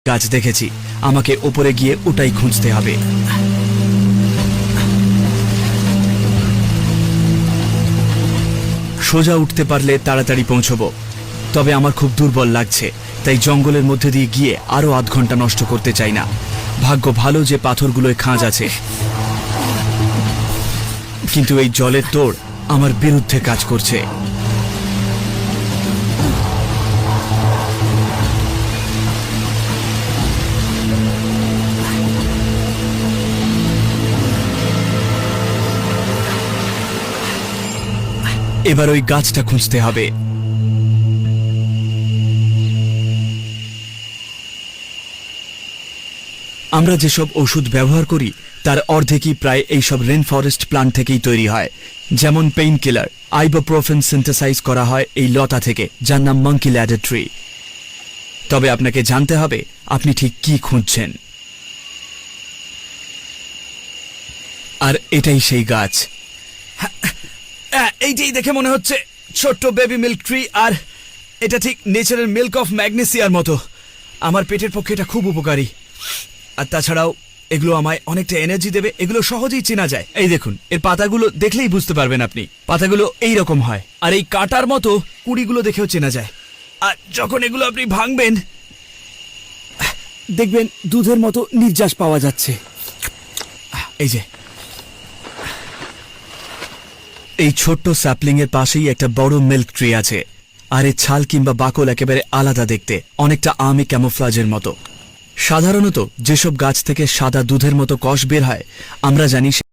গাছ দেখেছি, আমাকে উপরে গিয়ে ওটাই খুঁজতে হবে। সোজা উঠতে পারলে তাড়াতাড়ি পৌঁছবো, তবে আমার খুব দুর্বল লাগছে, তাই জঙ্গলের মধ্যে দিয়ে গিয়ে আরো আধ ঘন্টা নষ্ট করতে চাই না। ভাগ্য ভালো যে পাথরগুলোয় খাঁজ আছে, কিন্তু এই জলের তোড় আমার বিরুদ্ধে কাজ করছে। এবার ওই গাছটা খুঁজতে হবে। আমরা যেসব ওষুধ ব্যবহার করি তার অর্ধেকই প্রায় এইসব রেন ফরেস্ট প্লান্ট থেকেই তৈরি হয়। যেমন পেইন কিলার আইবোপ্রোফেন সিনথেসাইজ করা হয় এই লতা থেকে, যার নাম মাঙ্কি ল্যাডার ট্রি। তবে আপনাকে জানতে হবে আপনি ঠিক কি খুঁজছেন। আর এটাই সেই গাছ। এইটাই দেখে মনে হচ্ছে ছোট্ট বেবি মিল্ক ট্রি, আর এটা ঠিক নেচারের মিল্ক অফ ম্যাগনেসিয়ার মতো। আমার পেটের পক্ষে এটা খুব উপকারী, আর তাছাড়াও এগুলো আমায় অনেকটা এনার্জি দেবে। এগুলো সহজেই চেনা যায়। এই দেখুন, এর পাতাগুলো দেখলেই বুঝতে পারবেন আপনি। পাতাগুলো এই রকম হয়, আর এই কাঁটার মতো কুড়িগুলো দেখেও চেনা যায়। আর যখন এগুলো আপনি ভাঙবেন, দেখবেন দুধের মতো নির্যাস পাওয়া যাচ্ছে। এই যে এই ছোট্ট স্যাপলিং এর পাশেই একটা বড় মিল্ক ট্রি আছে, আর এর ছাল কিংবা বাকল একেবারে আলাদা দেখতে, অনেকটা আমি ক্যামোফ্লাজের মতো। সাধারণত যেসব গাছ থেকে সাদা দুধের মতো কষ বের হয় আমরা জানি